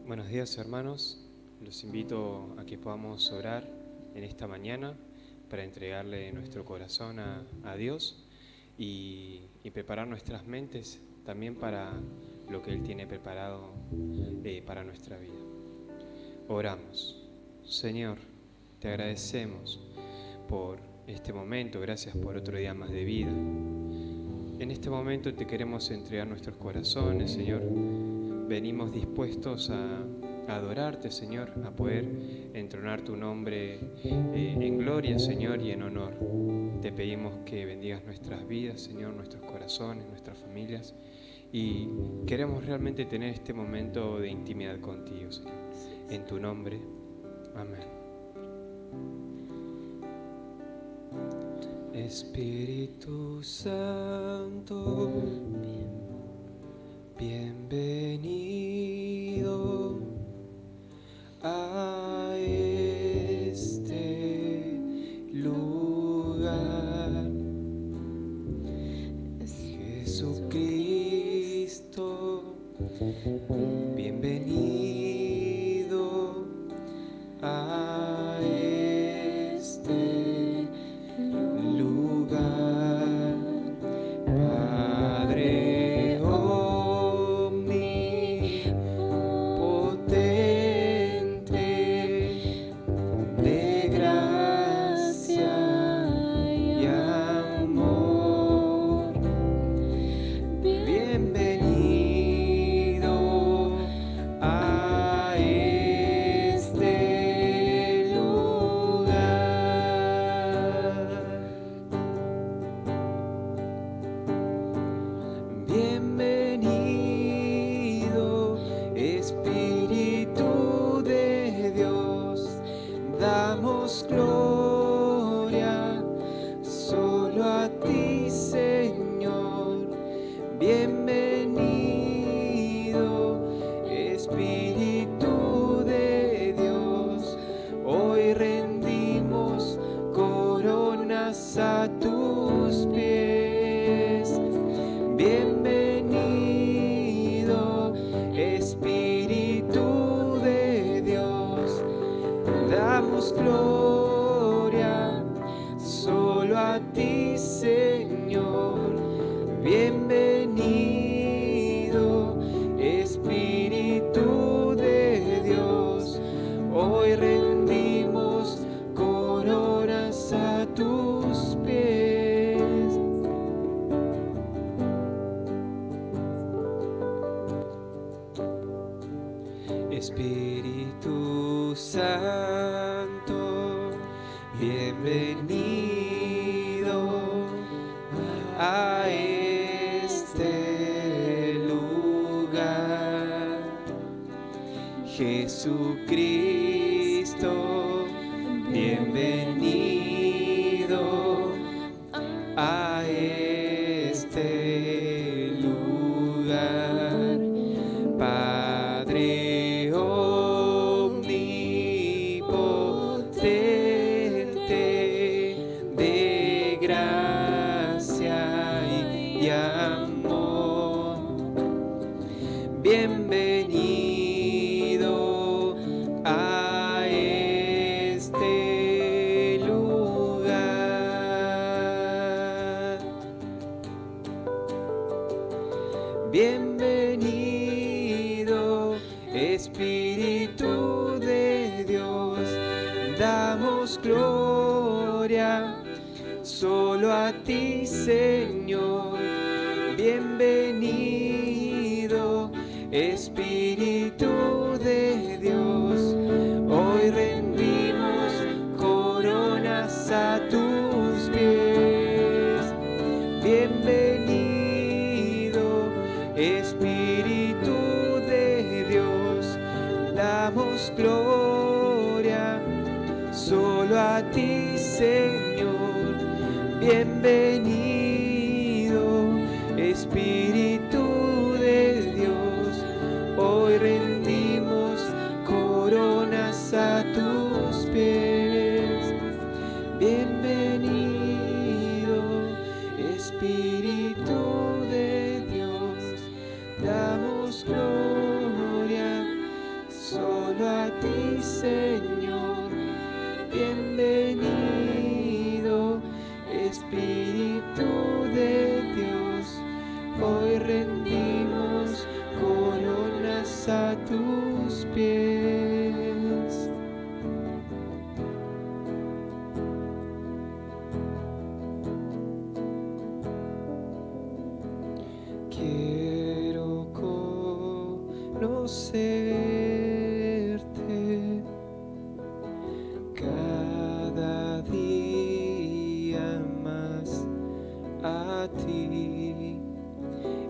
Buenos días, hermanos. Los invito a que podamos orar en esta mañana para entregarle nuestro corazón a Dios y preparar nuestras mentes también para lo que Él tiene preparado para nuestra vida. Oramos. Señor, te agradecemos por este momento, gracias por otro día más de vida. En este momento te queremos entregar nuestros corazones, Señor. Venimos dispuestos a adorarte, Señor, a poder entronar tu nombre en gloria, Señor, y en honor. Te pedimos que bendigas nuestras vidas, Señor, nuestros corazones, nuestras familias, y queremos realmente tener este momento de intimidad contigo, Señor. En tu nombre, amén. Espíritu Santo, bienvenido a este lugar. Jesucristo, bienvenido a este lugar. Padre omnipotente, de gracia y amor, bienvenido a este lugar. Bienvenido, Espíritu de Dios, damos gloria solo a ti, Señor. Bienvenido, Espíritu de Dios, hoy rendimos coronas a tus pies. Bienvenido, Espíritu de Dios, damos gloria solo a ti, Señor. Bienvenido, Espíritu de Dios, hoy rendimos coronas a tus pies. Espíritu Santo, bienvenido a este lugar. Jesucristo, bienvenido a este lugar. Padre omnipotente, de gracia y amor, bienvenido a este lugar. Bienvenido, Espíritu de Dios, damos gloria solo a ti, Señor. Bienvenido, Espíritu de Dios, hoy rendimos coronas a tus pies. Bienvenido, Espíritu de Dios, damos gloria solo a ti, Señor. Bienvenido, Espíritu de Dios, hoy rendimos coronas a tus pies. Bienvenido, Espíritu de Dios, damos gloria Señor. Bienvenido, Espíritu de Dios. Hoy rendimos coronas a tus pies. Quiero conocerte cada día más, a ti,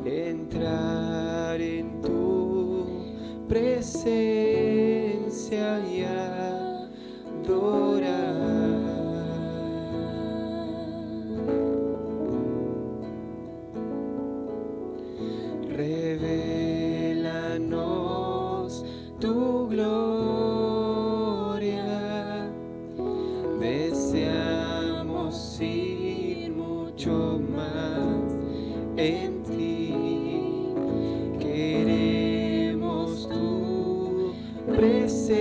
entrar en tu presencia y adorar. Revélanos tu gloria, deseamos ir mucho más en ti, queremos tu presencia,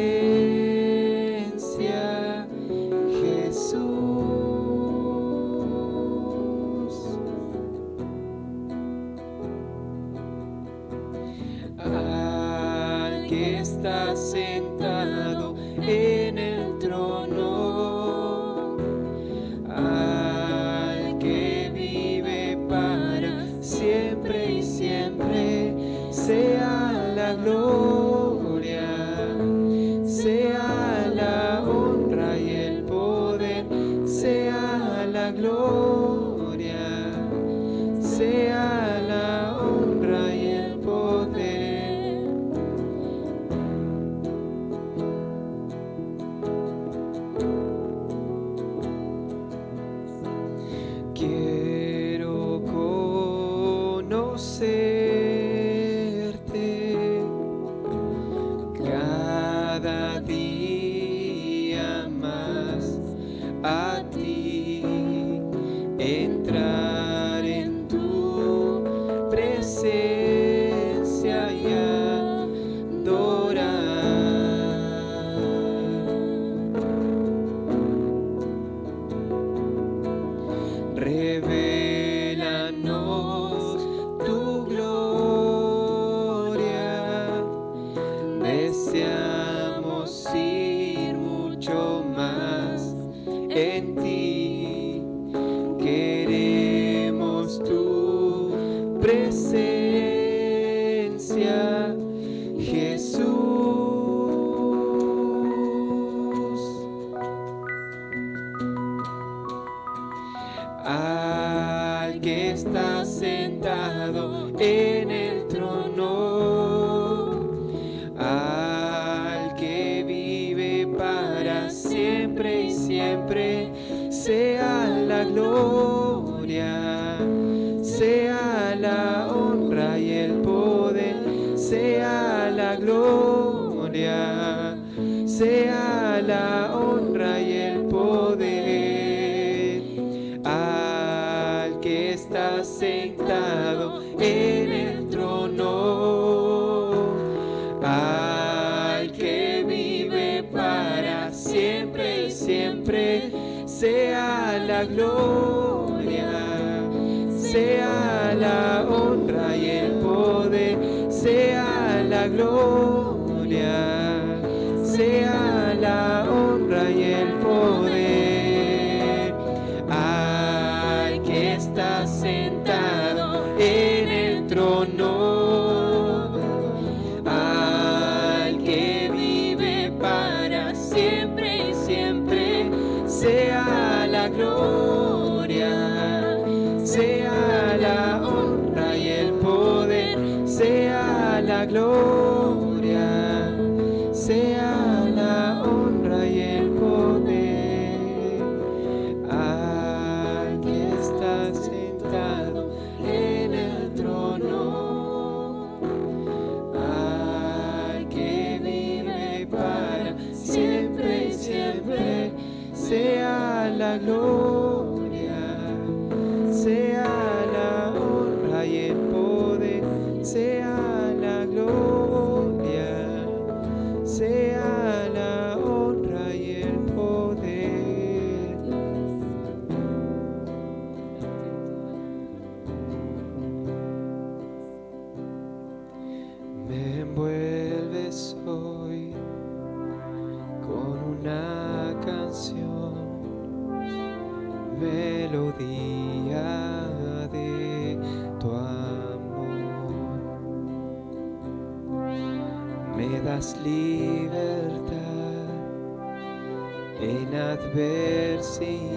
Jesús. Al que está sentado en el trono, al que vive para siempre y siempre, sea la gloria, sea la honra y el poder, sea la gloria, sea la honra y el poder. Quiero conocerte cada día más, a ti, entrar en tu presencia y adorar. Revélanos tu gloria, deseamos ir mucho más en ti, queremos tu presencia, Jesús. Al que está sentado en el trono, al que vive para siempre y siempre, sea la gloria, sea la honra y el poder, sea la gloria, sea la honra y el poder. Al que está sentado en el trono, al que vive para siempre y siempre, sea la gloria, sea la honra y el poder, sea la gloria, sea la honra y el poder. Al que está sentado en el trono, al que vive para siempre y siempre, sea la gloria, sea la honra y el poder, sea la gloria, sea la honra y el poder. Al que está sentado en el trono, al que vive para siempre y siempre, sea la gloria, sea la honra y el poder, sea la gloria. melodía de tu amor. Me das libertad en adversidad.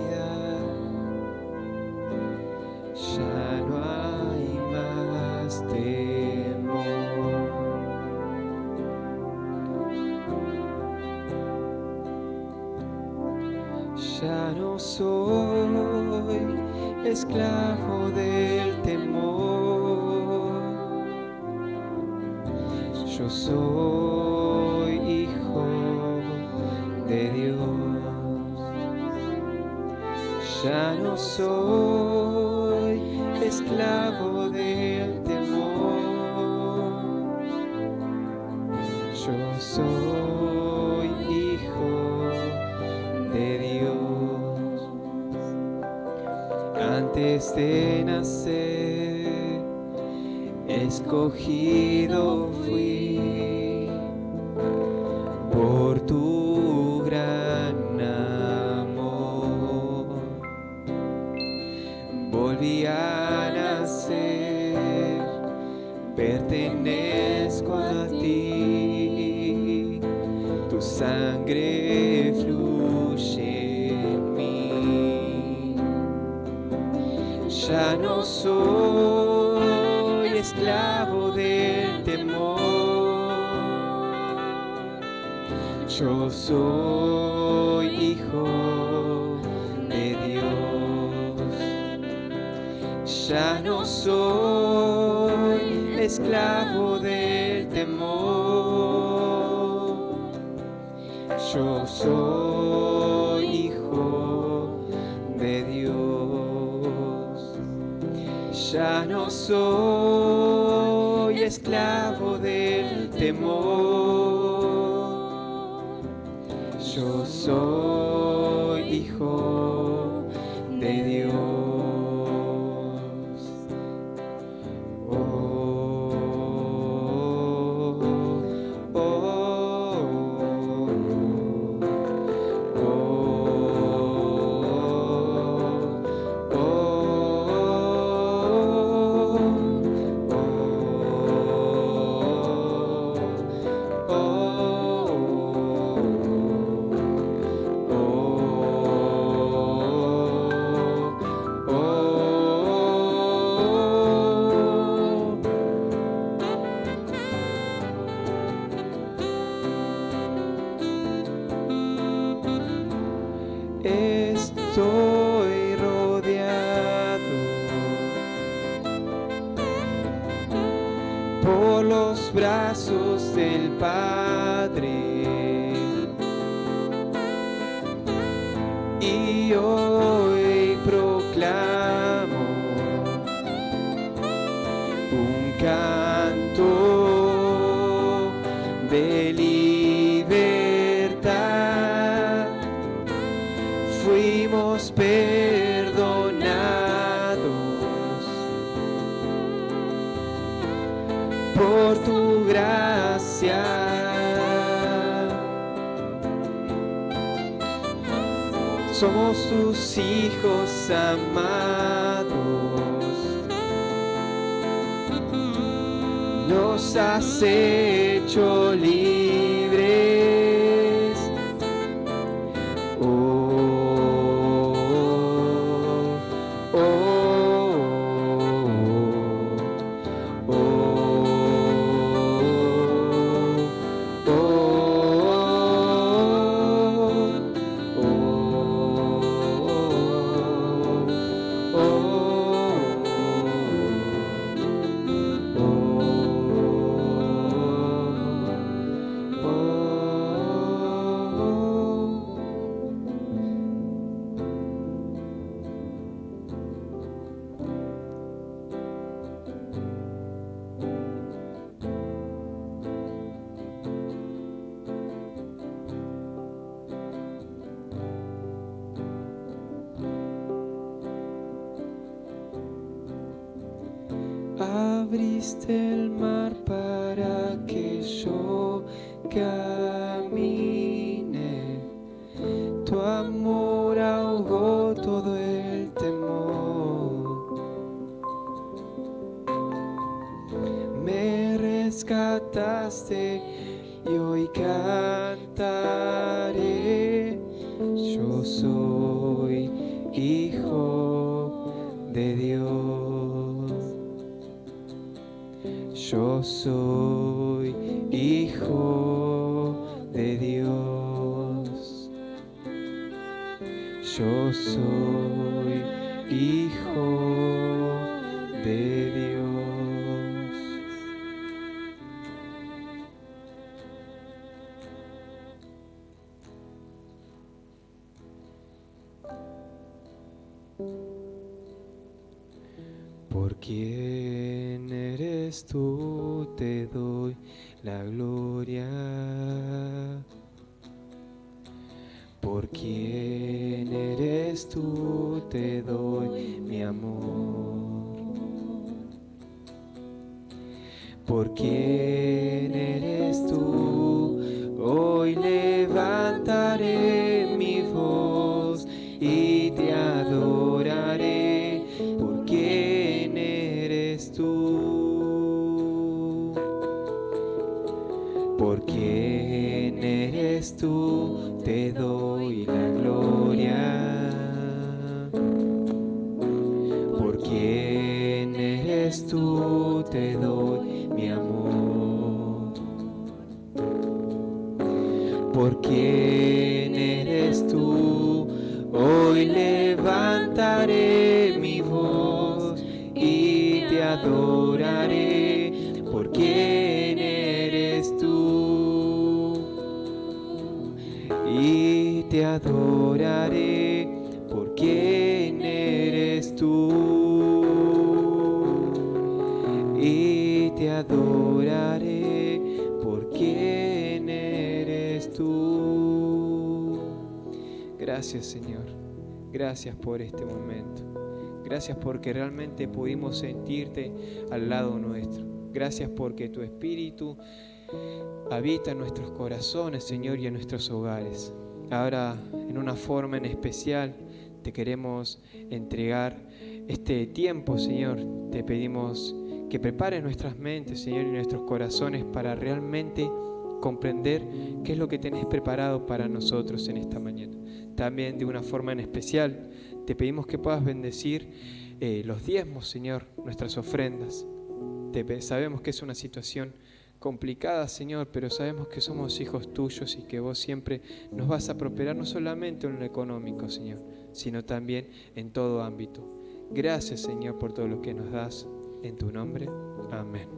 Ya no hay más temor. Ya no soy esclavo del temor. Yo soy hijo de Dios. Ya no soy esclavo del temor. Yo soy hijo de Dios. Antes de nacer, escogido fui por tu gran amor. Volví a nacer, pertenezco a ti. Tu sangre fluye en mí. Ya no soy esclavo del temor. Yo soy hijo de Dios. Ya no soy esclavo del temor. Yo soy hijo de Dios. Ya no soy esclavo del temor. Yo soy hijo de Dios. Estoy rodeado por los brazos del Padre, y hoy proclamo un canto de libertad. Fuimos perdonados por tu gracia. Somos tus hijos amados. Nos has hecho libres. Abriste el mar para que yo camine. Tu amor ahogó todo el temor. rescataste y hoy cantaré. Yo soy hijo de Dios. Yo soy hijo de Dios. Yo soy hijo de Dios. Por quién eres tú, te doy la gloria. Por quién eres tú, te doy mi amor. Por quién eres tú, hoy levantaré mi voz y te adoraré. Por quién eres tú. Por quién eres tú, te doy la gloria. Por quién eres tú, te doy mi amor. Por quién eres tú, hoy levantaré mi voz y te adoraré. Por quién eres tú y te adoraré. Por quién eres tú y te adoraré. Por quién eres tú. Gracias, Señor. Gracias por este momento. Gracias porque realmente pudimos sentirte al lado nuestro. Gracias porque tu Espíritu habita en nuestros corazones, Señor, y en nuestros hogares. Ahora, en una forma en especial, te queremos entregar este tiempo, Señor. Te pedimos que prepares nuestras mentes, Señor, y nuestros corazones para realmente comprender qué es lo que tenés preparado para nosotros en esta mañana. También de una forma en especial, te pedimos que puedas bendecir los diezmos, Señor, nuestras ofrendas. Sabemos que es una situación complicada, Señor, pero sabemos que somos hijos tuyos y que vos siempre nos vas a prosperar no solamente en lo económico, Señor, sino también en todo ámbito. Gracias, Señor, por todo lo que nos das. En tu nombre, amén.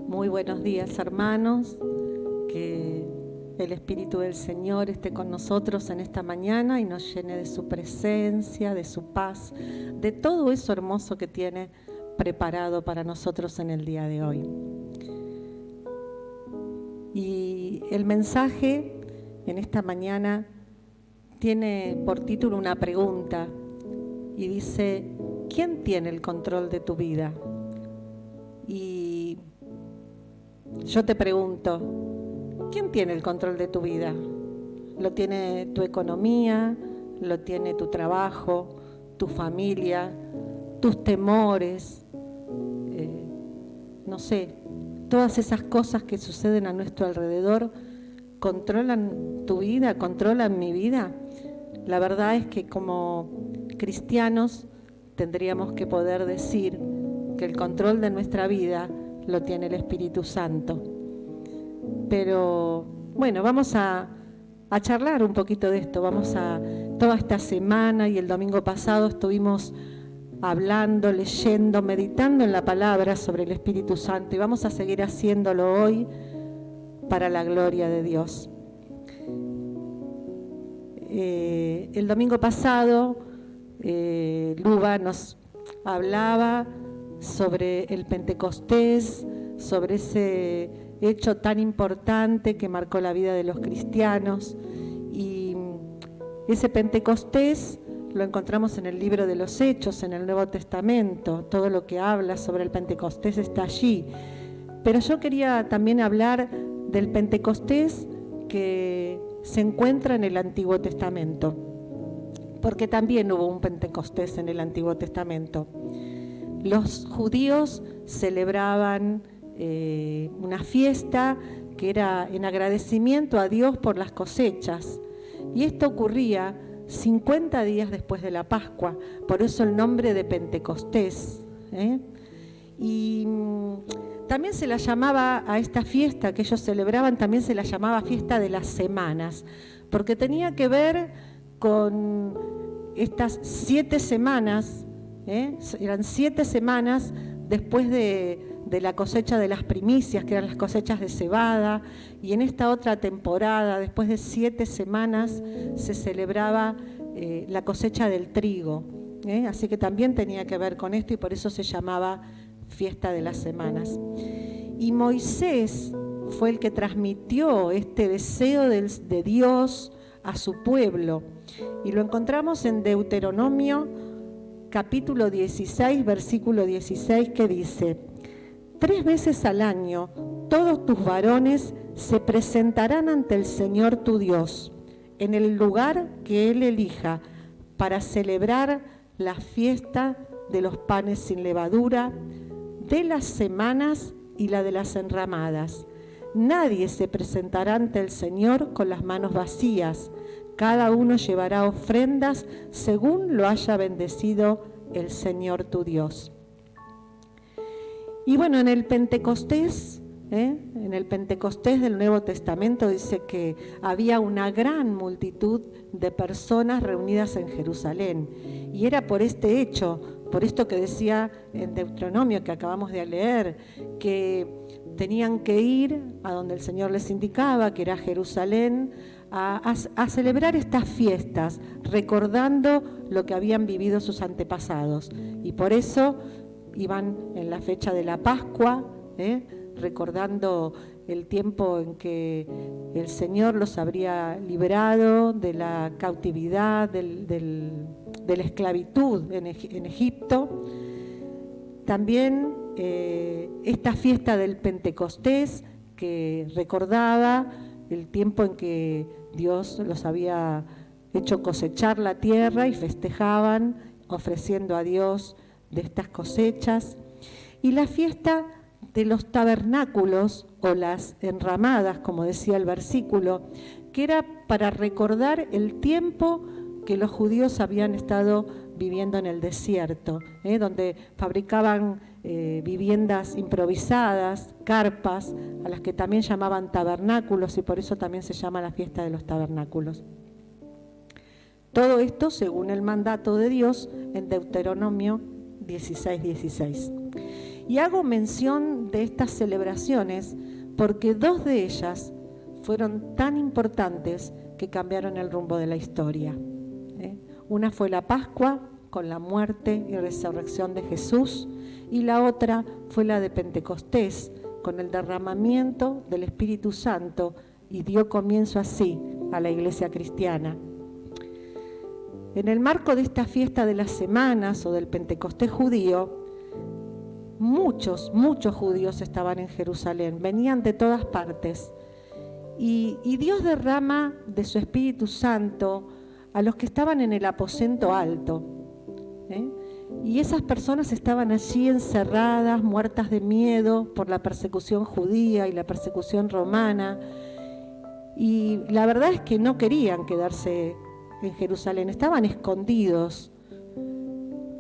Muy buenos días, hermanos. Que el Espíritu del Señor esté con nosotros en esta mañana y nos llene de su presencia, de su paz, de todo eso hermoso que tiene preparado para nosotros en el día de hoy. Y el mensaje en esta mañana tiene por título una pregunta y dice: ¿quién tiene el control de tu vida? Y yo te pregunto, ¿quién tiene el control de tu vida? ¿Lo tiene tu economía? ¿Lo tiene tu trabajo? ¿Tu familia? ¿Tus temores? No sé, todas esas cosas que suceden a nuestro alrededor, ¿controlan tu vida? ¿Controlan mi vida? La verdad es que como cristianos tendríamos que poder decir que el control de nuestra vida lo tiene el Espíritu Santo. Pero bueno, vamos a charlar un poquito de esto. Toda esta semana y el domingo pasado estuvimos hablando, leyendo, meditando en la palabra sobre el Espíritu Santo y vamos a seguir haciéndolo hoy para la gloria de Dios. El domingo pasado Luba nos hablaba sobre el Pentecostés, sobre ese hecho tan importante que marcó la vida de los cristianos. Y ese Pentecostés lo encontramos en el libro de los Hechos, en el Nuevo Testamento. Todo lo que habla sobre el Pentecostés está allí. Pero yo quería también hablar del Pentecostés que se encuentra en el Antiguo Testamento, porque también hubo un Pentecostés en el Antiguo Testamento. Los judíos celebraban una fiesta que era en agradecimiento a Dios por las cosechas, y esto ocurría 50 días después de la Pascua, por eso el nombre de Pentecostés. Y también se la llamaba a esta fiesta que ellos celebraban, también se la llamaba fiesta de las semanas, porque tenía que ver con estas 7 semanas, eran 7 semanas después de la cosecha de las primicias, que eran las cosechas de cebada, y en esta otra temporada, después de 7 semanas, se celebraba la cosecha del trigo. Así que también tenía que ver con esto y por eso se llamaba fiesta de las semanas. Y Moisés fue el que transmitió este deseo de Dios a su pueblo, y lo encontramos en Deuteronomio capítulo 16, versículo 16, que dice: 3 veces al año todos tus varones se presentarán ante el Señor tu Dios, en el lugar que Él elija, para celebrar la fiesta de los panes sin levadura, de las semanas y la de las enramadas. Nadie se presentará ante el Señor con las manos vacías. Cada uno llevará ofrendas según lo haya bendecido el Señor tu Dios. Y bueno, en el Pentecostés del Nuevo Testamento dice que había una gran multitud de personas reunidas en Jerusalén. Y era por este hecho, por esto que decía en Deuteronomio que acabamos de leer, que tenían que ir a donde el Señor les indicaba, que era Jerusalén, a celebrar estas fiestas, recordando lo que habían vivido sus antepasados. Y por eso iban en la fecha de la Pascua, recordando el tiempo en que el Señor los habría liberado de la cautividad, de la esclavitud en Egipto. También esta fiesta del Pentecostés, que recordaba el tiempo en que Dios los había hecho cosechar la tierra y festejaban ofreciendo a Dios de estas cosechas. Y la fiesta de los tabernáculos o las enramadas, como decía el versículo, que era para recordar el tiempo que los judíos habían estado viviendo en el desierto, donde fabricaban viviendas improvisadas, carpas, a las que también llamaban tabernáculos, y por eso también se llama la fiesta de los tabernáculos. Todo esto según el mandato de Dios en Deuteronomio 16:16. Y hago mención de estas celebraciones porque 2 de ellas fueron tan importantes que cambiaron el rumbo de la historia. Una fue la Pascua, con la muerte y resurrección de Jesús, y la otra fue la de Pentecostés, con el derramamiento del Espíritu Santo, y dio comienzo así a la iglesia cristiana. En el marco de esta fiesta de las semanas o del Pentecostés judío, muchos judíos estaban en Jerusalén, venían de todas partes, y Dios derrama de su Espíritu Santo a los que estaban en el aposento alto, y esas personas estaban allí encerradas, muertas de miedo por la persecución judía y la persecución romana, y la verdad es que no querían quedarse en Jerusalén, estaban escondidos,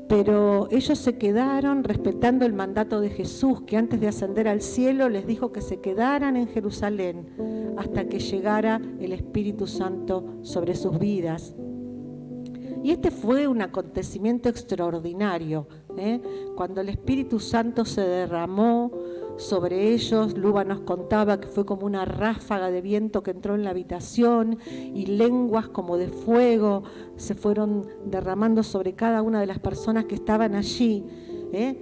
pero ellos se quedaron respetando el mandato de Jesús, que antes de ascender al cielo les dijo que se quedaran en Jerusalén hasta que llegara el Espíritu Santo sobre sus vidas. Y este fue un acontecimiento extraordinario, cuando el Espíritu Santo se derramó sobre ellos. Luba nos contaba que fue como una ráfaga de viento que entró en la habitación, y lenguas como de fuego se fueron derramando sobre cada una de las personas que estaban allí.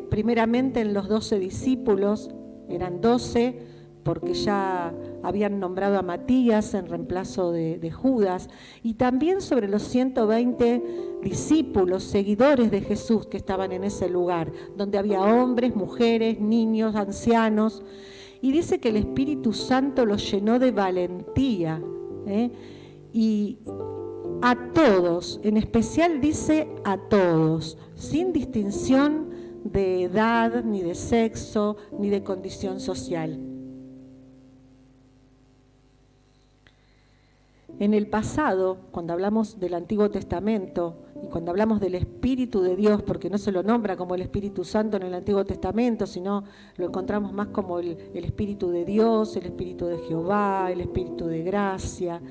Primeramente en los 12 discípulos, eran 12, porque ya habían nombrado a Matías en reemplazo de Judas, y también sobre los 120 discípulos, seguidores de Jesús que estaban en ese lugar, donde había hombres, mujeres, niños, ancianos, y dice que el Espíritu Santo los llenó de valentía, Y a todos, en especial dice a todos, sin distinción de edad, ni de sexo, ni de condición social. En el pasado, cuando hablamos del Antiguo Testamento y cuando hablamos del Espíritu de Dios, porque no se lo nombra como el Espíritu Santo en el Antiguo Testamento, sino lo encontramos más como el Espíritu de Dios, el Espíritu de Jehová, el Espíritu de gracia.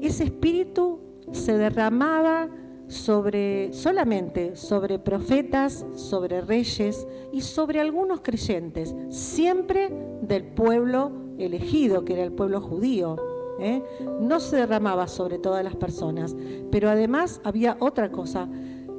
Ese Espíritu se derramaba solamente sobre profetas, sobre reyes y sobre algunos creyentes, siempre del pueblo elegido, que era el pueblo judío. No se derramaba sobre todas las personas, pero además había otra cosa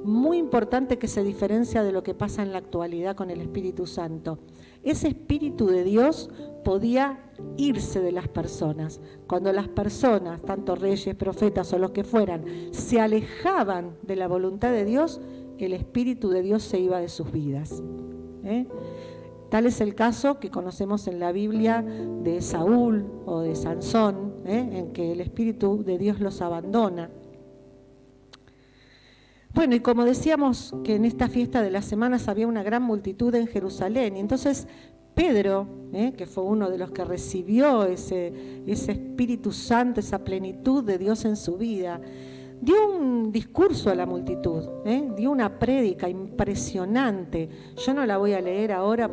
muy importante que se diferencia de lo que pasa en la actualidad con el Espíritu Santo. Ese Espíritu de Dios podía irse de las personas. Cuando las personas, tanto reyes, profetas o los que fueran, se alejaban de la voluntad de Dios, el Espíritu de Dios se iba de sus vidas. Tal es el caso que conocemos en la Biblia de Saúl o de Sansón, en que el Espíritu de Dios los abandona. Bueno, y como decíamos que en esta fiesta de las semanas había una gran multitud en Jerusalén, y entonces Pedro, que fue uno de los que recibió ese Espíritu Santo, esa plenitud de Dios en su vida, dio un discurso a la multitud, dio una prédica impresionante. Yo no la voy a leer ahora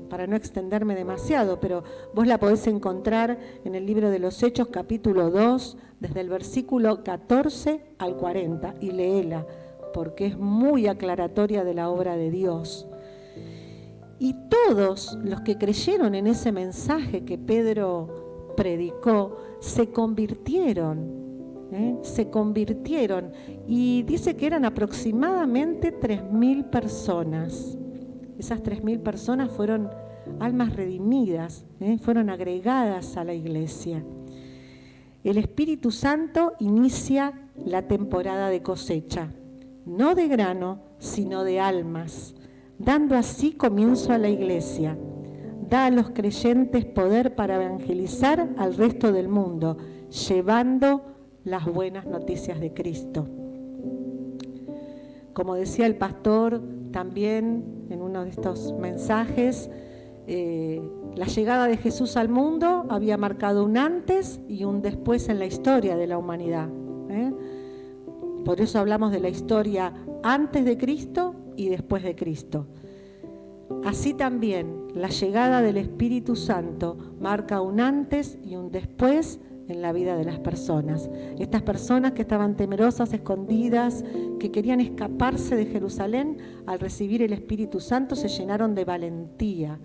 para no extenderme demasiado, pero vos la podés encontrar en el libro de los Hechos, capítulo 2, desde el versículo 14 al 40, y léela, porque es muy aclaratoria de la obra de Dios. Y todos los que creyeron en ese mensaje que Pedro predicó, se convirtieron, y dice que eran aproximadamente 3.000 personas. Esas 3.000 personas fueron almas redimidas, fueron agregadas a la iglesia. El Espíritu Santo inicia la temporada de cosecha, no de grano, sino de almas, dando así comienzo a la iglesia. Da a los creyentes poder para evangelizar al resto del mundo, llevando las buenas noticias de Cristo. Como decía el pastor también en uno de estos mensajes, la llegada de Jesús al mundo había marcado un antes y un después en la historia de la humanidad. Por eso hablamos de la historia antes de Cristo y después de Cristo. Así también la llegada del Espíritu Santo marca un antes y un después en la vida de las personas. Estas personas que estaban temerosas, escondidas, que querían escaparse de Jerusalén, al recibir el Espíritu Santo se llenaron de valentía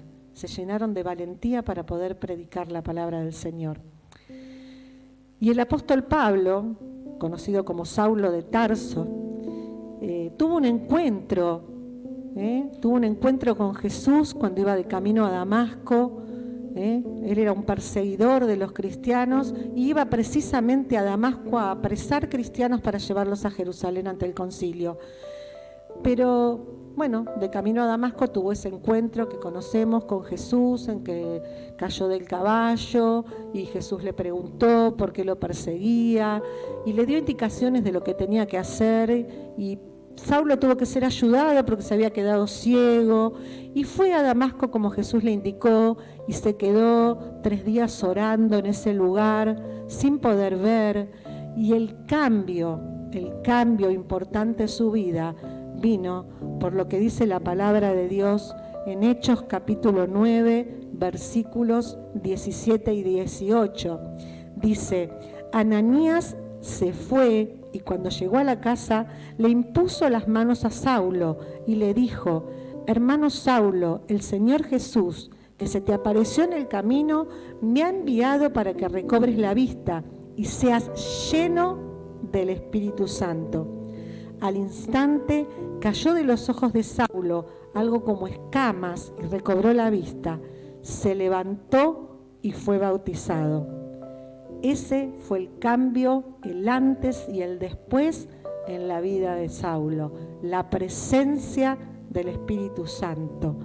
para poder predicar la palabra del Señor. Y el apóstol Pablo, conocido como Saulo de Tarso, tuvo un encuentro con Jesús cuando iba de camino a Damasco. Él era un perseguidor de los cristianos y iba precisamente a Damasco a apresar cristianos para llevarlos a Jerusalén ante el concilio. Pero bueno, de camino a Damasco tuvo ese encuentro que conocemos con Jesús, en que cayó del caballo y Jesús le preguntó por qué lo perseguía y le dio indicaciones de lo que tenía que hacer, y Saulo tuvo que ser ayudado porque se había quedado ciego y fue a Damasco como Jesús le indicó y se quedó 3 días orando en ese lugar sin poder ver, y el cambio importante de su vida vino por lo que dice la palabra de Dios en Hechos capítulo 9 versículos 17 y 18. Dice: Ananías se fue y cuando llegó a la casa le impuso las manos a Saulo y le dijo: hermano Saulo, el Señor Jesús, que se te apareció en el camino, me ha enviado para que recobres la vista y seas lleno del Espíritu Santo. Al instante cayó de los ojos de Saulo algo como escamas y recobró la vista. Se levantó y fue bautizado. Ese fue el cambio, el antes y el después en la vida de Saulo, la presencia del Espíritu Santo.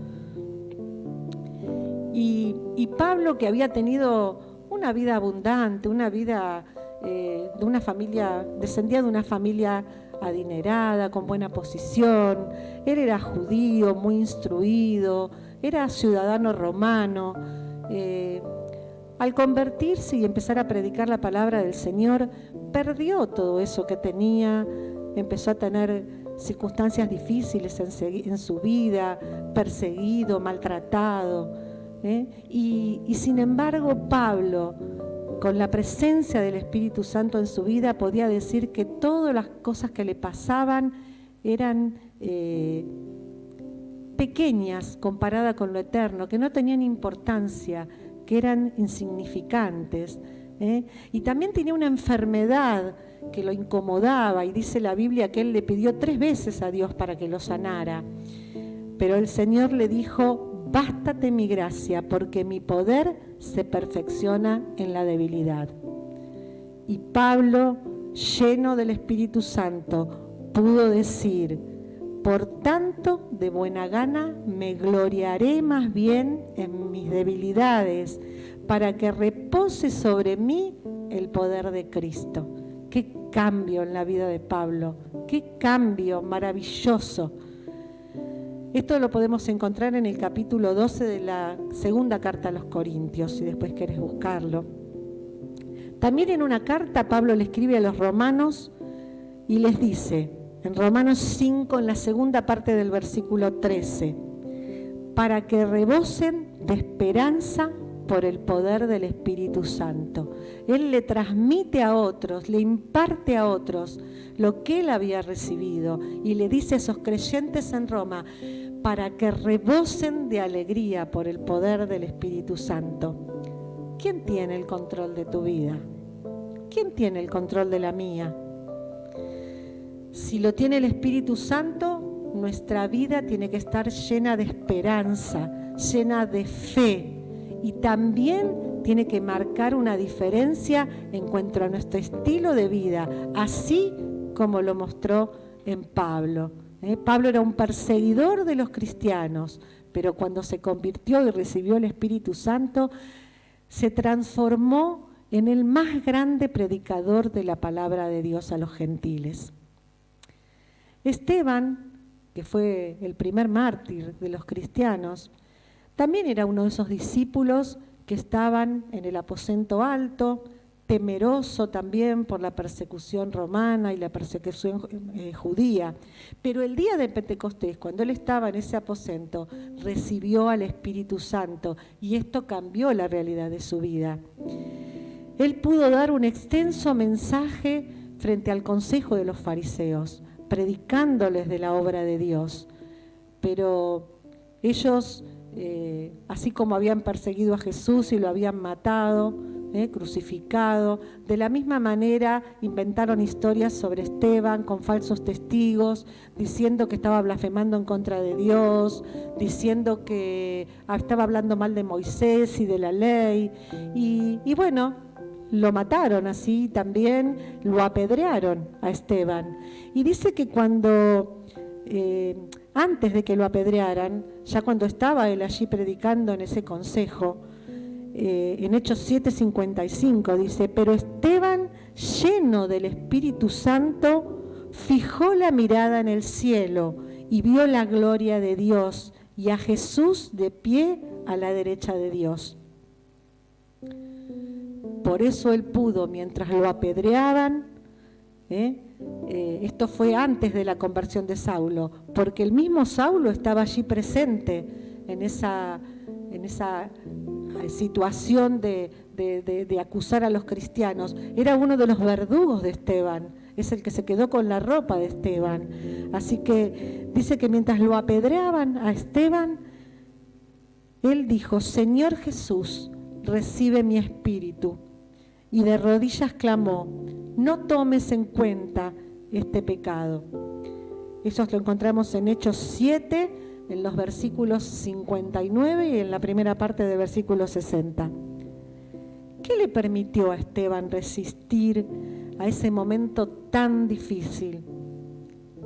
Y Pablo, que había tenido una vida abundante, una vida de una familia, descendía de una familia adinerada, con buena posición. Él era judío, muy instruido, era ciudadano romano. Al convertirse y empezar a predicar la palabra del Señor, perdió todo eso que tenía, empezó a tener circunstancias difíciles en su vida, perseguido, maltratado. Y sin embargo, Pablo, con la presencia del Espíritu Santo en su vida, podía decir que todas las cosas que le pasaban eran pequeñas comparadas con lo eterno, que no tenían importancia, que eran insignificantes. Y también tenía una enfermedad que lo incomodaba, y dice la Biblia que él le pidió 3 veces a Dios para que lo sanara. Pero el Señor le dijo: bástate mi gracia, porque mi poder se perfecciona en la debilidad. Y Pablo, lleno del Espíritu Santo, pudo decir: por tanto, de buena gana me gloriaré más bien en mis debilidades, para que repose sobre mí el poder de Cristo. Qué cambio en la vida de Pablo, qué cambio maravilloso. Esto lo podemos encontrar en el capítulo 12 de la segunda carta a los Corintios, si después querés buscarlo. También en una carta Pablo le escribe a los romanos y les dice, en Romanos 5, en la segunda parte del versículo 13, para que rebosen de esperanza por el poder del Espíritu Santo. Él le transmite a otros, le imparte a otros lo que él había recibido y le dice a esos creyentes en Roma, para que rebosen de alegría por el poder del Espíritu Santo. ¿Quién tiene el control de tu vida? ¿Quién tiene el control de la mía? Si lo tiene el Espíritu Santo, nuestra vida tiene que estar llena de esperanza, llena de fe, y también tiene que marcar una diferencia en cuanto a nuestro estilo de vida, así como lo mostró en Pablo. Pablo era un perseguidor de los cristianos, pero cuando se convirtió y recibió el Espíritu Santo, se transformó en el más grande predicador de la palabra de Dios a los gentiles. Esteban, que fue el primer mártir de los cristianos, también era uno de esos discípulos que estaban en el aposento alto, temeroso también por la persecución romana y la persecución judía. Pero el día de Pentecostés, cuando él estaba en ese aposento, recibió al Espíritu Santo y esto cambió la realidad de su vida. Él pudo dar un extenso mensaje frente al consejo de los fariseos, predicándoles de la obra de Dios. Pero ellos, así como habían perseguido a Jesús y lo habían matado, crucificado, de la misma manera inventaron historias sobre Esteban con falsos testigos, diciendo que estaba blasfemando en contra de Dios, diciendo que estaba hablando mal de Moisés y de la ley, y bueno, lo mataron así, también lo apedrearon a Esteban. Y dice que cuando, antes de que lo apedrearan, ya cuando estaba él allí predicando en ese consejo, en Hechos 7:55 dice, pero Esteban, lleno del Espíritu Santo, fijó la mirada en el cielo y vio la gloria de Dios y a Jesús de pie a la derecha de Dios. Por eso él pudo, mientras lo apedreaban, esto fue antes de la conversión de Saulo, porque el mismo Saulo estaba allí presente en esa situación de acusar a los cristianos. Era uno de los verdugos de Esteban, es el que se quedó con la ropa de Esteban. Así que dice que mientras lo apedreaban a Esteban, él dijo, Señor Jesús, recibe mi espíritu. Y de rodillas clamó, no tomes en cuenta este pecado. Eso lo encontramos en Hechos 7, en los versículos 59 y en la primera parte del versículo 60. ¿Qué le permitió a Esteban resistir a ese momento tan difícil?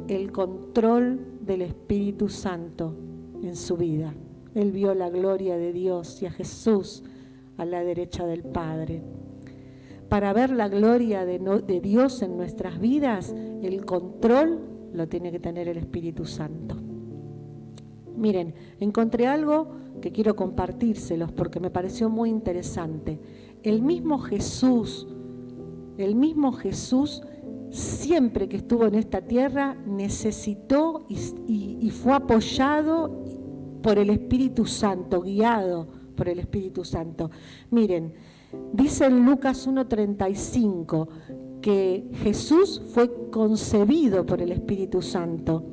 El control del Espíritu Santo en su vida. Él vio la gloria de Dios y a Jesús a la derecha del Padre. Para ver la gloria de Dios en nuestras vidas, el control lo tiene que tener el Espíritu Santo. Miren, encontré algo que quiero compartírselos porque me pareció muy interesante. El mismo Jesús, siempre que estuvo en esta tierra, necesitó y fue apoyado por el Espíritu Santo, guiado por el Espíritu Santo. Miren, dice en Lucas 1:35 que Jesús fue concebido por el Espíritu Santo.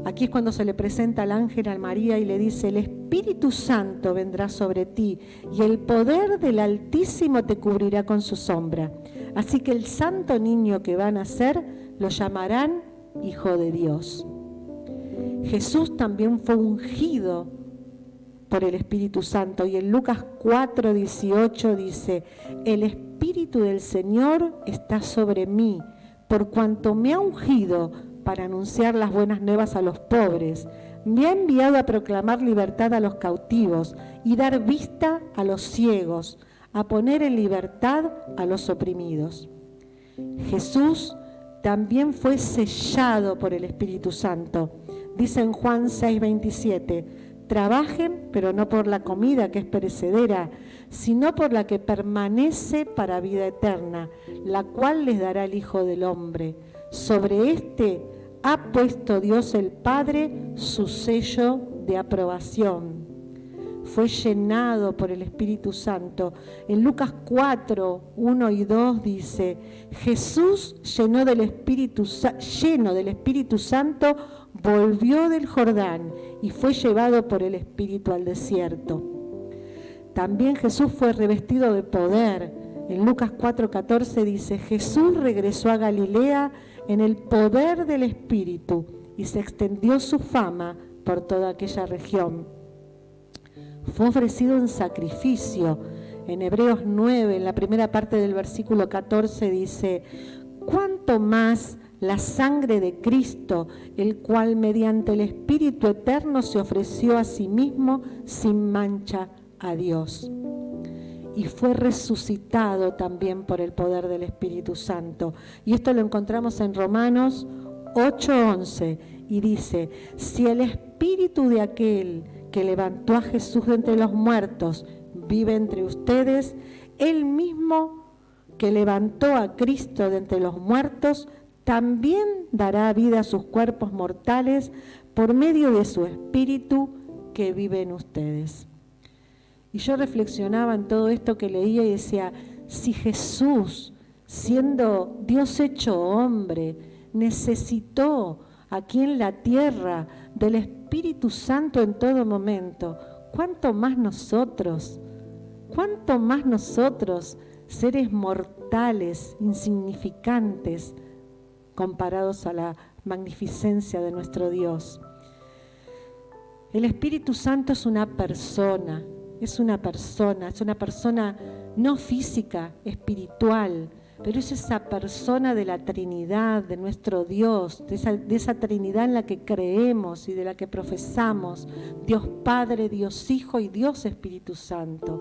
Aquí es cuando se le presenta al ángel a María y le dice: el Espíritu Santo vendrá sobre ti y el poder del Altísimo te cubrirá con su sombra. Así que el santo niño que va a nacer lo llamarán Hijo de Dios. Jesús también fue ungido por el Espíritu Santo y en Lucas 4:18 dice: el Espíritu del Señor está sobre mí, por cuanto me ha ungido para anunciar las buenas nuevas a los pobres, me ha enviado a proclamar libertad a los cautivos y dar vista a los ciegos, a poner en libertad a los oprimidos. Jesús también fue sellado por el Espíritu Santo. Dice en Juan 6:27, trabajen, pero no por la comida que es perecedera, sino por la que permanece para vida eterna, la cual les dará el Hijo del Hombre. Sobre este ha puesto Dios el Padre su sello de aprobación. Fue llenado por el Espíritu Santo. En Lucas 4:1 y 2 dice: Jesús, lleno del Espíritu Santo, volvió del Jordán y fue llevado por el Espíritu al desierto. También Jesús fue revestido de poder. En Lucas 4:14 dice: Jesús regresó a Galilea en el poder del Espíritu y se extendió su fama por toda aquella región. Fue ofrecido en sacrificio. En Hebreos 9, en la primera parte del versículo 14 dice: ¿cuánto más la sangre de Cristo, el cual mediante el Espíritu eterno se ofreció a sí mismo sin mancha a Dios? Y fue resucitado también por el poder del Espíritu Santo. Y esto lo encontramos en Romanos 8:11. Y dice: si el Espíritu de aquel que levantó a Jesús de entre los muertos vive entre ustedes, él mismo que levantó a Cristo de entre los muertos, también dará vida a sus cuerpos mortales por medio de su Espíritu que vive en ustedes. Y yo reflexionaba en todo esto que leía y decía: si Jesús, siendo Dios hecho hombre, necesitó aquí en la tierra del Espíritu Santo en todo momento, ¿cuánto más nosotros, seres mortales, insignificantes, comparados a la magnificencia de nuestro Dios? El Espíritu Santo es una persona no física, espiritual, pero es esa persona de la Trinidad, de nuestro Dios, de esa Trinidad en la que creemos y de la que profesamos, Dios Padre, Dios Hijo y Dios Espíritu Santo.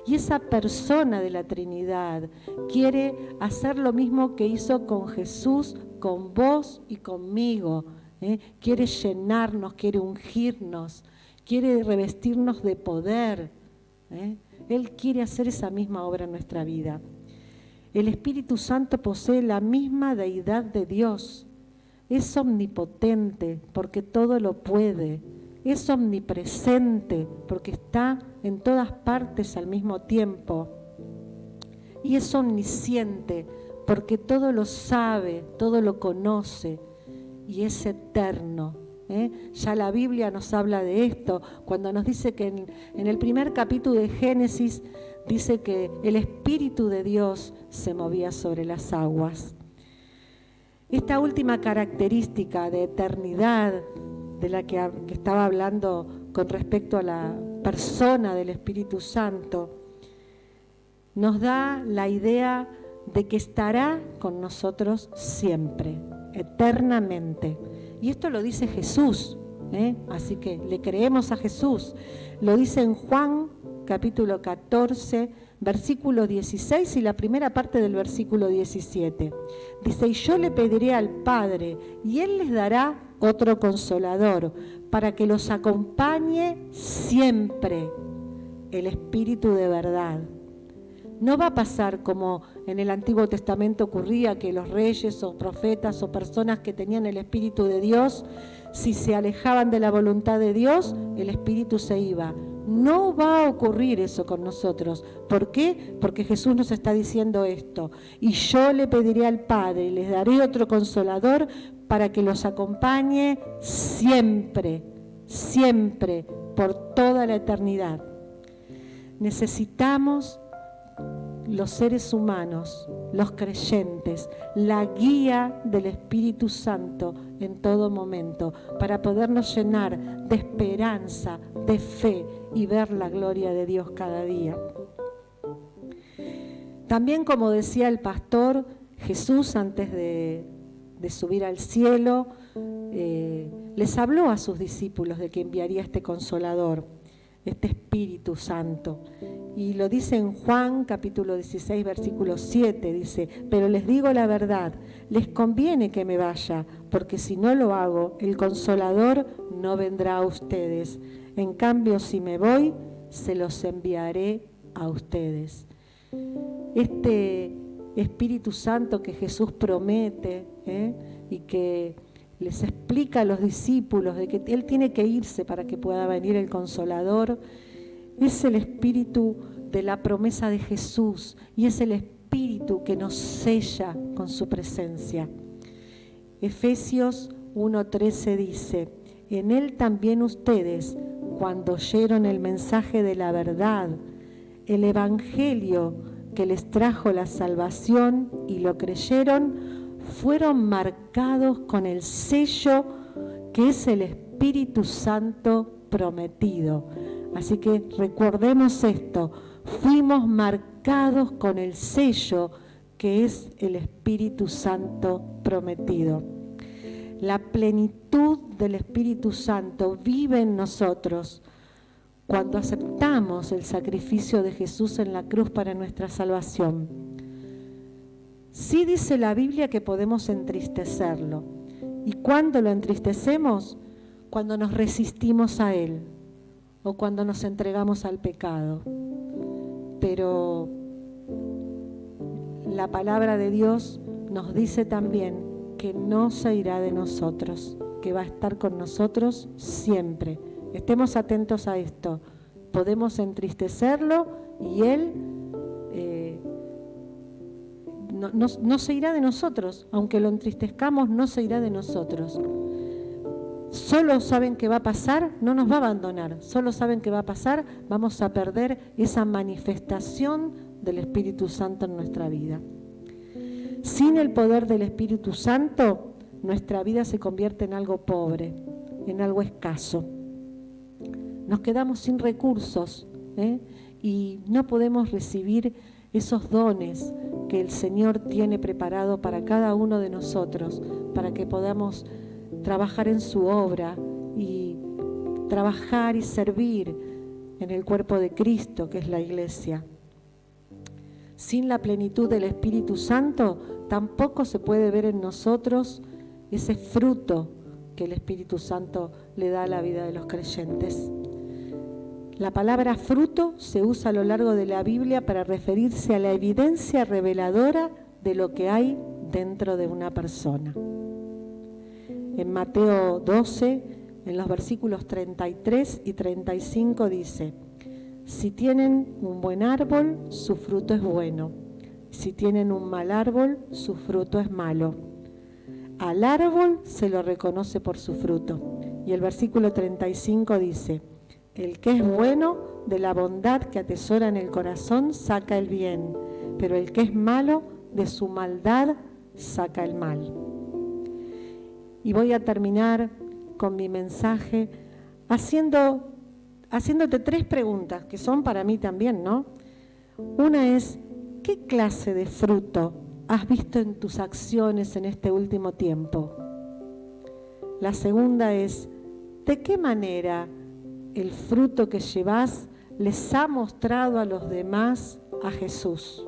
Y esa persona de la Trinidad quiere hacer lo mismo que hizo con Jesús, con vos y conmigo. Quiere llenarnos, quiere ungirnos, quiere revestirnos de poder. Él quiere hacer esa misma obra en nuestra vida. El Espíritu Santo posee la misma deidad de Dios. Es omnipotente porque todo lo puede. Es omnipresente porque está en todas partes al mismo tiempo. Y es omnisciente porque todo lo sabe, todo lo conoce. Y es eterno. Ya la Biblia nos habla de esto, cuando nos dice que en el primer capítulo de Génesis dice que el Espíritu de Dios se movía sobre las aguas. Esta última característica de eternidad de la que estaba hablando con respecto a la persona del Espíritu Santo nos da la idea de que estará con nosotros siempre, eternamente. Y esto lo dice Jesús, así que le creemos a Jesús. Lo dice en Juan capítulo 14, versículo 16 y la primera parte del versículo 17. Dice, y yo le pediré al Padre, y Él les dará otro consolador, para que los acompañe siempre, el Espíritu de verdad. No va a pasar como en el Antiguo Testamento ocurría, que los reyes o profetas o personas que tenían el Espíritu de Dios, si se alejaban de la voluntad de Dios, el Espíritu se iba. No va a ocurrir eso con nosotros. ¿Por qué? Porque Jesús nos está diciendo esto. Y yo le pediré al Padre, y les daré otro consolador para que los acompañe siempre, siempre, por toda la eternidad. Necesitamos los seres humanos, los creyentes, la guía del Espíritu Santo en todo momento, para podernos llenar de esperanza, de fe y ver la gloria de Dios cada día. También, como decía el pastor, Jesús antes de subir al cielo, les habló a sus discípulos de que enviaría este Consolador, este Espíritu Santo. Y lo dice en Juan capítulo 16, versículo 7, dice, pero les digo la verdad, les conviene que me vaya, porque si no lo hago, el Consolador no vendrá a ustedes. En cambio, si me voy, se los enviaré a ustedes. Este Espíritu Santo que Jesús promete, y que les explica a los discípulos de que Él tiene que irse para que pueda venir el Consolador, es el Espíritu de la promesa de Jesús y es el Espíritu que nos sella con su presencia. Efesios 1:13 dice, en Él también ustedes, cuando oyeron el mensaje de la verdad, el Evangelio que les trajo la salvación y lo creyeron, fueron marcados con el sello que es el Espíritu Santo prometido. Así que recordemos esto, fuimos marcados con el sello que es el Espíritu Santo prometido. La plenitud del Espíritu Santo vive en nosotros cuando aceptamos el sacrificio de Jesús en la cruz para nuestra salvación. Sí dice la Biblia que podemos entristecerlo. ¿Y cuándo lo entristecemos? Cuando nos resistimos a Él o cuando nos entregamos al pecado. Pero la palabra de Dios nos dice también que no se irá de nosotros, que va a estar con nosotros siempre. Estemos atentos a esto. Podemos entristecerlo y Él no se irá de nosotros. Aunque lo entristezcamos, no se irá de nosotros. Solo saben que va a pasar, no nos va a abandonar. Solo saben que va a pasar, vamos a perder esa manifestación del Espíritu Santo en nuestra vida. Sin el poder del Espíritu Santo, nuestra vida se convierte en algo pobre, en algo escaso. Nos quedamos sin recursos, y no podemos recibir esos dones que el Señor tiene preparado para cada uno de nosotros, para que podamos trabajar en su obra y trabajar y servir en el cuerpo de Cristo, que es la iglesia. Sin la plenitud del Espíritu Santo, tampoco se puede ver en nosotros ese fruto que el Espíritu Santo le da a la vida de los creyentes. La palabra fruto se usa a lo largo de la Biblia para referirse a la evidencia reveladora de lo que hay dentro de una persona. En Mateo 12, en los versículos 33 y 35 dice, si tienen un buen árbol, su fruto es bueno. Si tienen un mal árbol, su fruto es malo. Al árbol se lo reconoce por su fruto. Y el versículo 35 dice, el que es bueno, de la bondad que atesora en el corazón, saca el bien, pero el que es malo, de su maldad, saca el mal. Y voy a terminar con mi mensaje haciéndote 3 preguntas, que son para mí también, ¿no? Una es, ¿qué clase de fruto has visto en tus acciones en este último tiempo? La segunda es, ¿de qué manera el fruto que llevas les ha mostrado a los demás a Jesús.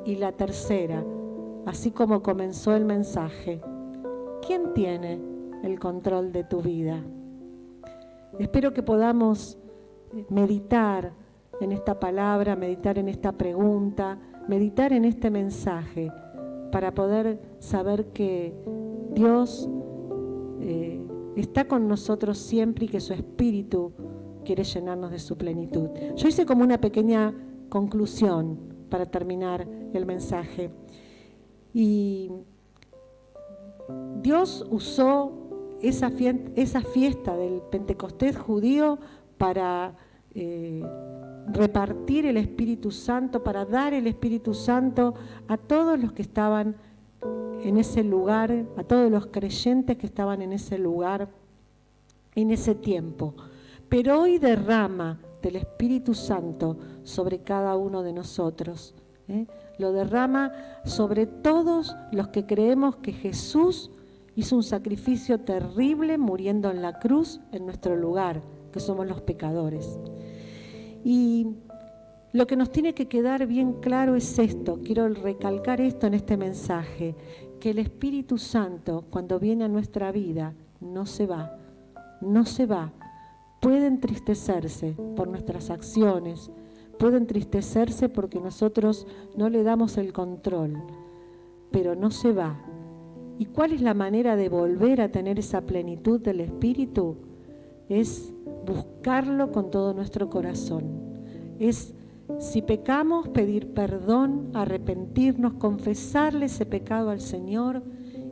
Y la tercera, así como comenzó el mensaje, ¿quién tiene el control de tu vida? Espero que podamos meditar en esta palabra, meditar en esta pregunta, meditar en este mensaje, para poder saber que Dios está con nosotros siempre y que su Espíritu quiere llenarnos de su plenitud. Yo hice como una pequeña conclusión para terminar el mensaje. Y Dios usó esa fiesta del Pentecostés judío para repartir el Espíritu Santo, para dar el Espíritu Santo a todos los que estaban en ese lugar, a todos los creyentes que estaban en ese lugar, en ese tiempo. Pero hoy derrama del Espíritu Santo sobre cada uno de nosotros. Lo derrama sobre todos los que creemos que Jesús hizo un sacrificio terrible muriendo en la cruz en nuestro lugar, que somos los pecadores. Y lo que nos tiene que quedar bien claro es esto, quiero recalcar esto en este mensaje, que el Espíritu Santo, cuando viene a nuestra vida, no se va, puede entristecerse por nuestras acciones, puede entristecerse porque nosotros no le damos el control, pero no se va. ¿Y cuál es la manera de volver a tener esa plenitud del Espíritu? Es buscarlo con todo nuestro corazón. Es, si pecamos, pedir perdón, arrepentirnos, confesarle ese pecado al Señor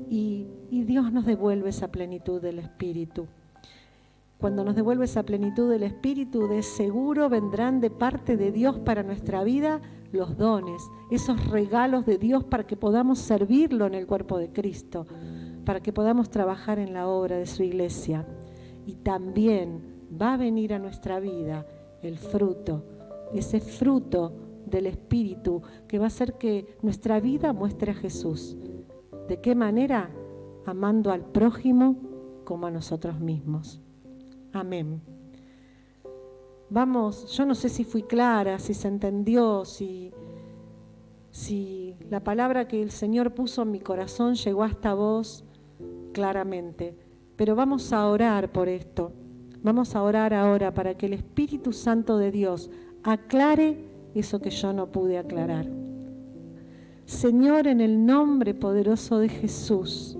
y Dios nos devuelve esa plenitud del Espíritu. Cuando nos devuelve esa plenitud del Espíritu, de seguro vendrán de parte de Dios para nuestra vida los dones, esos regalos de Dios para que podamos servirlo en el cuerpo de Cristo, para que podamos trabajar en la obra de su iglesia. Y también va a venir a nuestra vida el fruto, ese fruto del Espíritu que va a hacer que nuestra vida muestre a Jesús. ¿De qué manera? Amando al prójimo como a nosotros mismos. Amén. Vamos, yo no sé si fui clara, si se entendió, si la palabra que el Señor puso en mi corazón llegó hasta vos claramente. Pero vamos a orar por esto. Vamos a orar ahora para que el Espíritu Santo de Dios aclare eso que yo no pude aclarar. Señor, en el nombre poderoso de Jesús,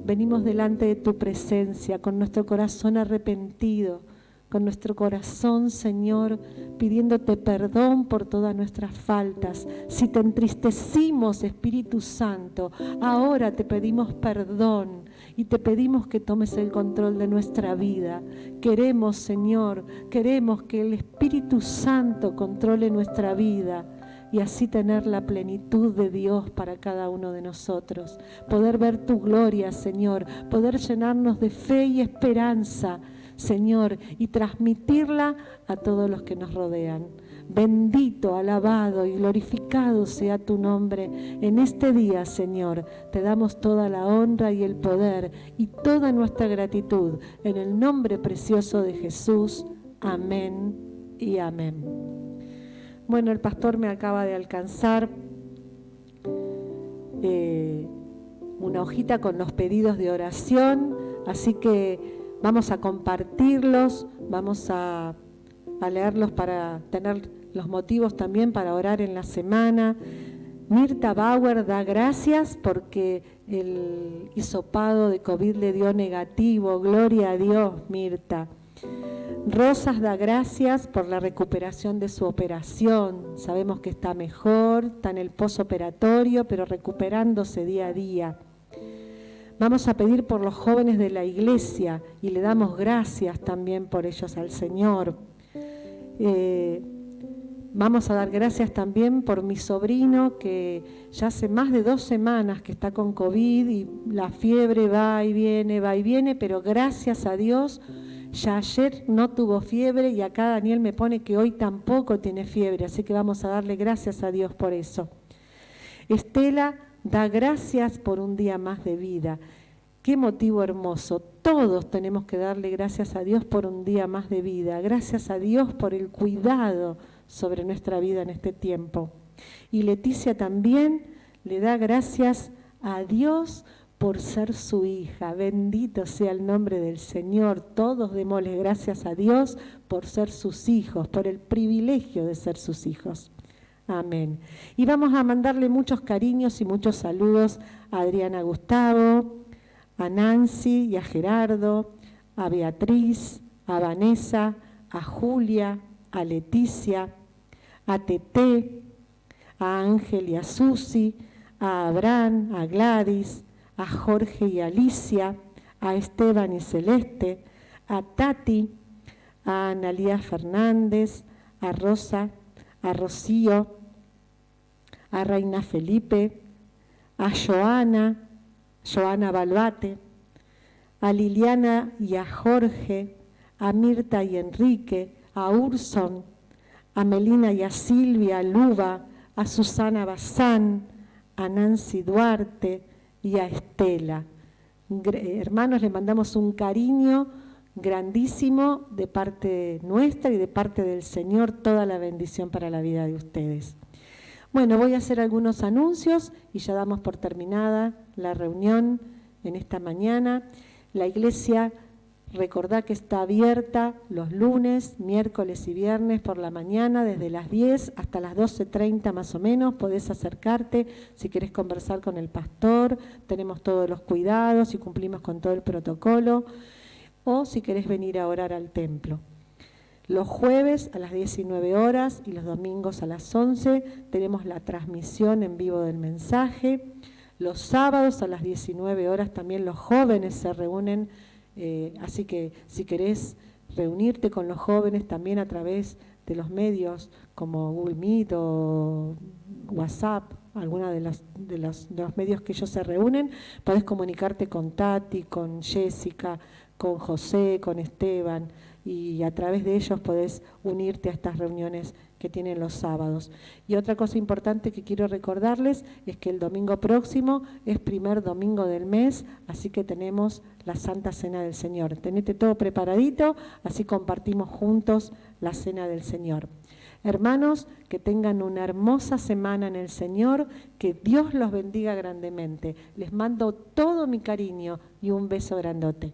venimos delante de tu presencia con nuestro corazón arrepentido, con nuestro corazón, Señor, pidiéndote perdón por todas nuestras faltas. Si te entristecimos, Espíritu Santo, ahora te pedimos perdón y te pedimos que tomes el control de nuestra vida. Queremos, Señor, queremos que el Espíritu Santo controle nuestra vida y así tener la plenitud de Dios para cada uno de nosotros. Poder ver tu gloria, Señor, poder llenarnos de fe y esperanza, Señor, y transmitirla a todos los que nos rodean. Bendito, alabado y glorificado sea tu nombre en este día, Señor. Te damos toda la honra y el poder y toda nuestra gratitud en el nombre precioso de Jesús. Amén y amén. Bueno, el pastor me acaba de alcanzar una hojita con los pedidos de oración, así que vamos a compartirlos, vamos a leerlos para tener los motivos también para orar en la semana. Mirta Bauer da gracias porque el hisopado de COVID le dio negativo. Gloria a Dios, Mirta. Rosas da gracias por la recuperación de su operación. Sabemos que está mejor, está en el posoperatorio, pero recuperándose día a día. Vamos a pedir por los jóvenes de la iglesia y le damos gracias también por ellos al Señor. Vamos a dar gracias también por mi sobrino que ya hace más de 2 semanas que está con COVID y la fiebre va y viene, pero gracias a Dios ya ayer no tuvo fiebre y acá Daniel me pone que hoy tampoco tiene fiebre, así que vamos a darle gracias a Dios por eso. Estela da gracias por un día más de vida. Qué motivo hermoso. Todos tenemos que darle gracias a Dios por un día más de vida. Gracias a Dios por el cuidado sobre nuestra vida en este tiempo. Y Leticia también le da gracias a Dios por ser su hija. Bendito sea el nombre del Señor. Todos démosle gracias a Dios por ser sus hijos, por el privilegio de ser sus hijos. Amén. Y vamos a mandarle muchos cariños y muchos saludos a Adriana Gustavo, a Nancy y a Gerardo, a Beatriz, a Vanessa, a Julia, a Leticia, a Tete, a Ángel y a Susi, a Abraham, a Gladys, a Jorge y a Alicia, a Esteban y Celeste, a Tati, a Analía Fernández, a Rosa, a Rocío, a Reina Felipe, a Joana Balbate, a Liliana y a Jorge, a Mirta y Enrique, a Urson, a Melina y a Silvia, a Luba, a Susana Bazán, a Nancy Duarte y a Estela. Hermanos, les mandamos un cariño grandísimo de parte nuestra y de parte del Señor, toda la bendición para la vida de ustedes. Bueno, voy a hacer algunos anuncios y ya damos por terminada la reunión en esta mañana. La iglesia, recordá que está abierta los lunes, miércoles y viernes por la mañana, desde las 10 hasta las 12:30 más o menos. Podés acercarte si querés conversar con el pastor, tenemos todos los cuidados y cumplimos con todo el protocolo, o si querés venir a orar al templo. Los jueves a las 19 horas y los domingos a las 11 tenemos la transmisión en vivo del mensaje. Los sábados a las 19 horas también los jóvenes se reúnen, así que si querés reunirte con los jóvenes también a través de los medios como Google Meet o WhatsApp, alguna de los medios que ellos se reúnen, podés comunicarte con Tati, con Jessica, con José, con Esteban, y a través de ellos podés unirte a estas reuniones que tienen los sábados. Y otra cosa importante que quiero recordarles es que el domingo próximo es primer domingo del mes, así que tenemos la Santa Cena del Señor. Tenete todo preparadito, así compartimos juntos la Cena del Señor. Hermanos, que tengan una hermosa semana en el Señor, que Dios los bendiga grandemente. Les mando todo mi cariño y un beso grandote.